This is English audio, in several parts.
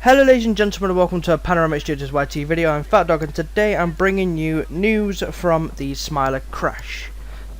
Hello ladies and gentlemen, and welcome to a Panoramic Studios YT video. I'm Fat Dog and today I'm bringing you news from the Smiler crash.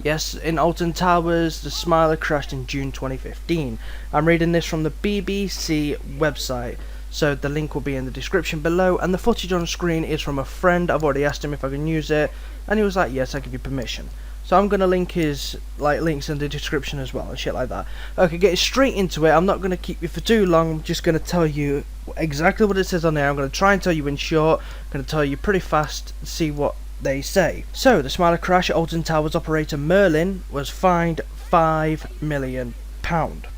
Yes, in Alton Towers, the Smiler crashed in June 2015. I'm reading this from the BBC website, so the link will be in the description below, and the footage on screen is from a friend. I've already asked him if I can use it, and he was like, yes, I give you permission. So I'm going to link his links in the description as well and shit like that. Okay, get straight into it. I'm not going to keep you for too long. I'm just going to tell you exactly what it says on there. I'm going to try and tell you in short. I'm going to tell you pretty fast, see what they say. So, the Smiler crash, Alton Towers operator Merlin was fined £5 million.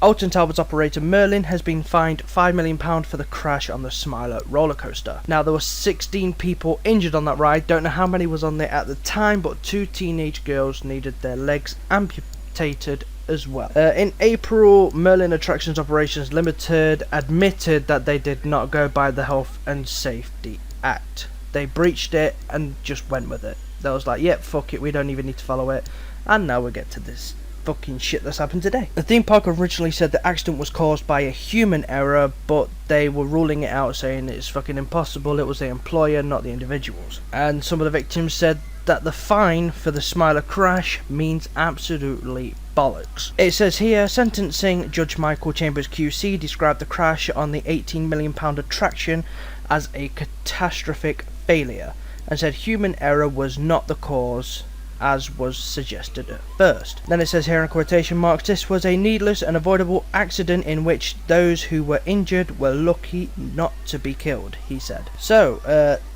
Alton Towers operator Merlin has been fined £5 million for the crash on the Smiler roller coaster. Now, there were 16 people injured on that ride. Don't know how many was on there at the time, but 2 teenage girls needed their legs amputated as well. In April, Merlin Attractions Operations Limited admitted that they did not go by the Health and Safety Act. They breached it and just went with it. They was like, yep, fuck it, we don't even need to follow it. And now we get to this fucking shit that's happened today. The theme park originally said the accident was caused by a human error, but they were ruling it out, saying it's fucking impossible, it was the employer, not the individuals. And some of the victims said that the fine for the Smiler crash means absolutely bollocks. It says here, sentencing Judge Michael Chambers QC described the crash on the £18 million attraction as a catastrophic failure, and said human error was not the cause, as was suggested at first. Then it says here in quotation marks, this was a needless and avoidable accident in which those who were injured were lucky not to be killed, he said. So,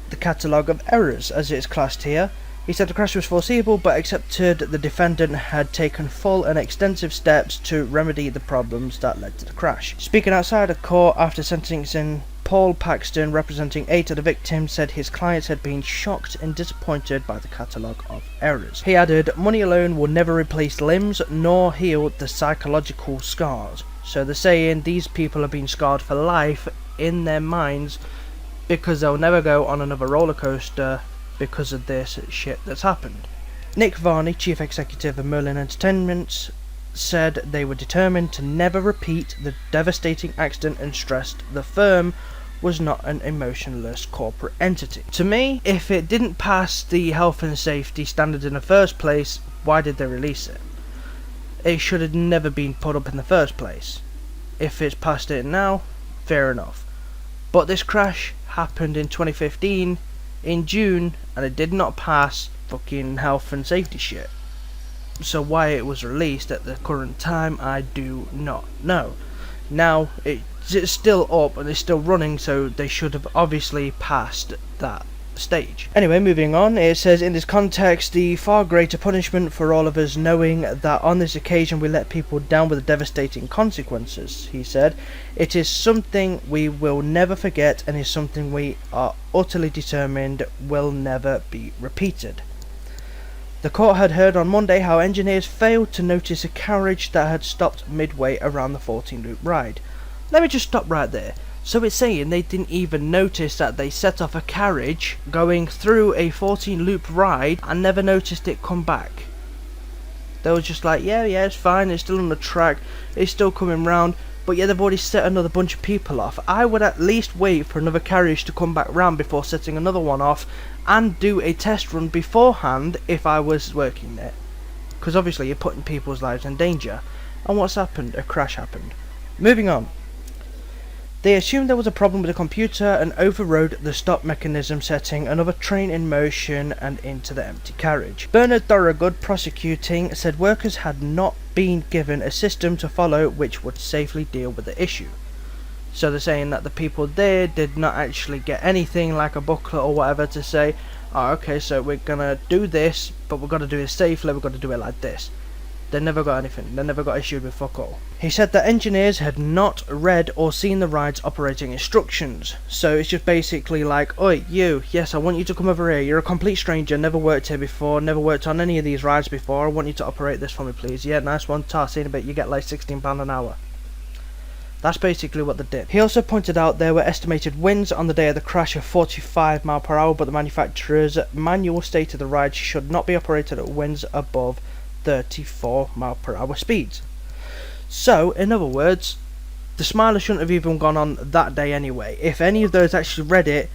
the catalogue of errors, as it's classed here. He said the crash was foreseeable, but accepted the defendant had taken full and extensive steps to remedy the problems that led to the crash. Speaking outside of court after sentencing, Paul Paxton, representing 8 of the victims, said his clients had been shocked and disappointed by the catalogue of errors. He added, money alone will never replace limbs nor heal the psychological scars. So they're saying these people have been scarred for life in their minds because they'll never go on another roller coaster because of this shit that's happened. Nick Varney, chief executive of Merlin Entertainment, said they were determined to never repeat the devastating accident and stressed the firm was not an emotionless corporate entity. To me, if it didn't pass the health and safety standards in the first place, why did they release it? It should have never been put up in the first place. If it's passed it now, fair enough. But this crash happened in 2015 in June and it did not pass fucking health and safety shit. So why it was released at the current time, I do not know. Now it's still up and it's still running, so they should have obviously passed that stage. Anyway, moving on, it says in this context, the far greater punishment for all of us knowing that on this occasion we let people down with devastating consequences, he said. It is something we will never forget and is something we are utterly determined will never be repeated. The court had heard on Monday how engineers failed to notice a carriage that had stopped midway around the 14-loop ride. Let me just stop right there. So it's saying they didn't even notice that they set off a carriage going through a 14-loop ride and never noticed it come back. They were just like, yeah, it's fine, it's still on the track, it's still coming round, but yeah, they've already set another bunch of people off. I would at least wait for another carriage to come back round before setting another one off and do a test run beforehand if I was working there. Because obviously you're putting people's lives in danger. And what's happened? A crash happened. Moving on. They assumed there was a problem with the computer and overrode the stop mechanism, setting another train in motion and into the empty carriage. Bernard Thorogood, prosecuting, said workers had not been given a system to follow which would safely deal with the issue. So they're saying that the people there did not actually get anything like a booklet or whatever to say, oh, okay, so we're gonna do this, but we've got to do it safely, we've got to do it like this. They never got anything, they never got issued with fuck all. He said that engineers had not read or seen the ride's operating instructions. So it's just basically like, oi, you, yes, I want you to come over here, you're a complete stranger, never worked here before, never worked on any of these rides before, I want you to operate this for me please. Yeah, nice one, see in a bit, you get like £16 an hour. That's basically what they did. He also pointed out there were estimated winds on the day of the crash of 45 mph, but the manufacturer's manual stated the ride should not be operated at winds above 34 mph speeds. So, in other words, The Smiler shouldn't have even gone on that day anyway. If any of those actually read it,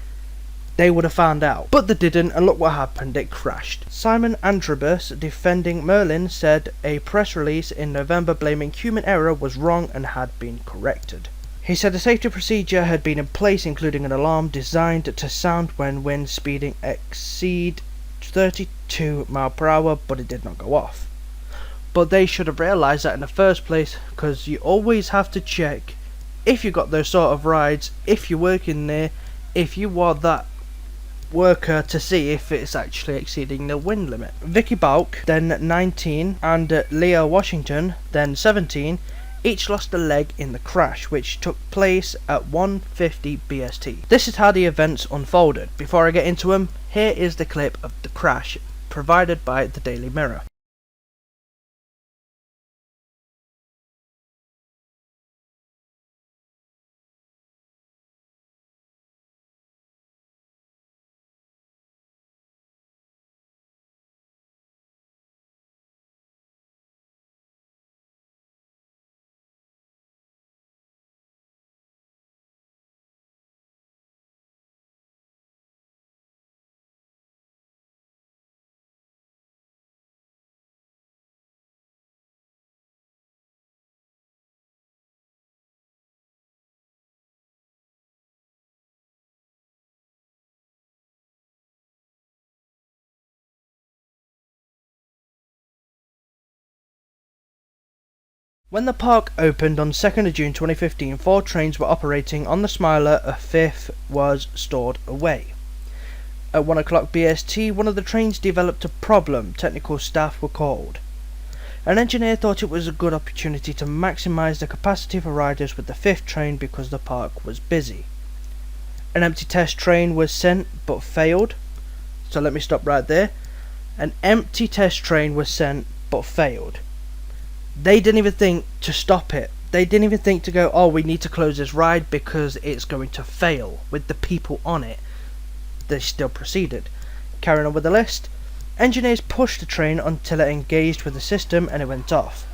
they would have found out. But they didn't, and look what happened, it crashed. Simon Antrobus, defending Merlin, said a press release in November blaming human error was wrong and had been corrected. He said a safety procedure had been in place, including an alarm designed to sound when wind speeding exceed 32 mph, but it did not go off. But they should have realised that in the first place, because you always have to check if you got those sort of rides, if you're working there, if you are that worker, to see if it's actually exceeding the wind limit. Vicky Balk, then 19, and Leah Washington, then 17, each lost a leg in the crash, which took place at 1:50 BST. This is how the events unfolded. Before I get into them, here is the clip of the crash, provided by the Daily Mirror. When the park opened on 2nd of June 2015, 4 trains were operating on the Smiler, a 5th was stored away. At 1 o'clock BST, one of the trains developed a problem. Technical staff were called. An engineer thought it was a good opportunity to maximise the capacity for riders with the 5th train because the park was busy. An empty test train was sent but failed. So let me stop right there. An empty test train was sent but failed. They didn't even think to stop it. They didn't even think to go, oh, we need to close this ride because it's going to fail with the people on it. They still proceeded. Carrying on with the list, engineers pushed the train until it engaged with the system and it went off.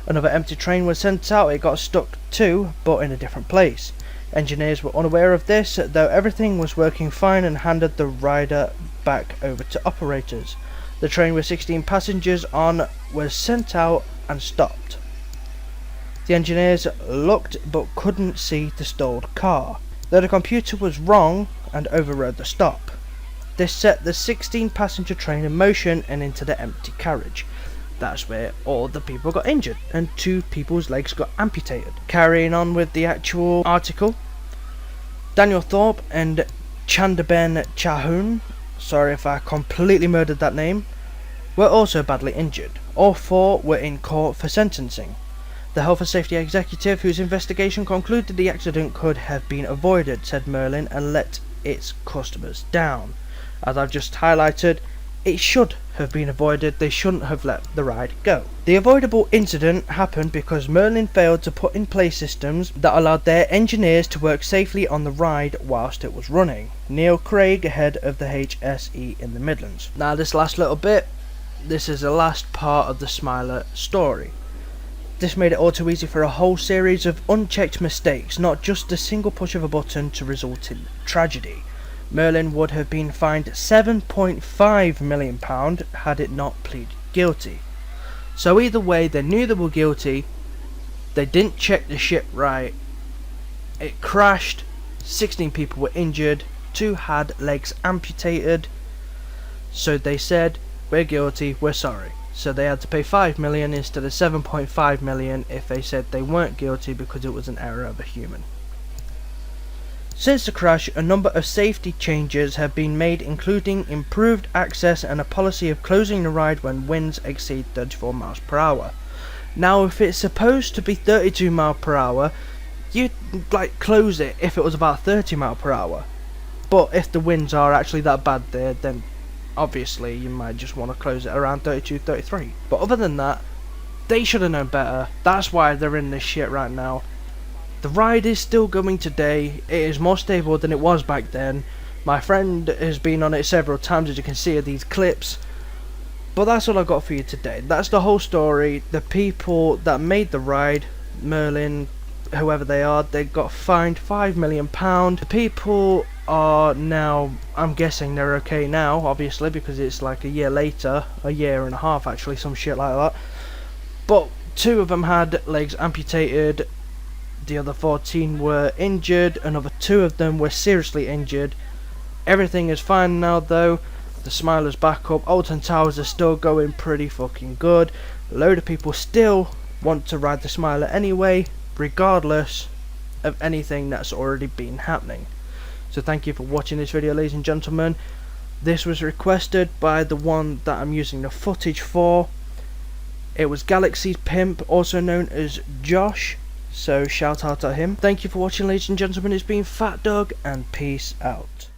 Another empty train was sent out. It got stuck too, but in a different place. Engineers were unaware of this, though everything was working fine, and handed the rider back over to operators. The train with 16 passengers on was sent out and stopped. The engineers looked but couldn't see the stalled car, though the computer was wrong and overrode the stop. This set the 16 passenger train in motion and into the empty carriage. That's where all the people got injured and 2 people's legs got amputated. Carrying on with the actual article, Daniel Thorpe and Chandaben Chahun, sorry if I completely murdered that name, were also badly injured. All 4 were in court for sentencing. The Health and Safety Executive, whose investigation concluded the accident could have been avoided, said Merlin, and let its customers down. As I've just highlighted, it should have been avoided. They shouldn't have let the ride go. The avoidable incident happened because Merlin failed to put in place systems that allowed their engineers to work safely on the ride whilst it was running. Neil Craig, head of the HSE in the Midlands. Now this last little bit, this is the last part of the Smiler story. This made it all too easy for a whole series of unchecked mistakes, not just a single push of a button to result in tragedy. Merlin would have been fined £7.5 million had it not pleaded guilty. So either way, they knew they were guilty, they didn't check the shit right, it crashed, 16 people were injured, 2 had legs amputated, so they said, we're guilty, we're sorry. So they had to pay $5 million instead of $7.5 million if they said they weren't guilty because it was an error of a human. Since the crash, a number of safety changes have been made, including improved access and a policy of closing the ride when winds exceed 34 mph. Now, if it's supposed to be 32 mph, you'd close it if it was about 30 mph. But if the winds are actually that bad there, then obviously you might just want to close it around 32, 33. But other than that, they should have known better. That's why they're in this shit right now. The ride is still going today. It is more stable than it was back then. My friend has been on it several times, as you can see in these clips. But that's all I've got for you today. That's the whole story. The people that made the ride, Merlin, whoever they are, they got fined £5 million. The people are now, I'm guessing they're okay now, obviously, because it's like a year later, a year and a half actually, some shit like that. But 2 of them had legs amputated, the other 14 were injured, another 2 of them were seriously injured. Everything is fine now though, the Smiler's back up, Alton Towers are still going pretty fucking good. A load of people still want to ride the Smiler anyway, regardless of anything that's already been happening. So thank you for watching this video, ladies and gentlemen. This was requested by the one that I'm using the footage for. It was Galaxy's Pimp, also known as Josh, so shout out to him. Thank you for watching, ladies and gentlemen. It's been Fat Dog, and peace out.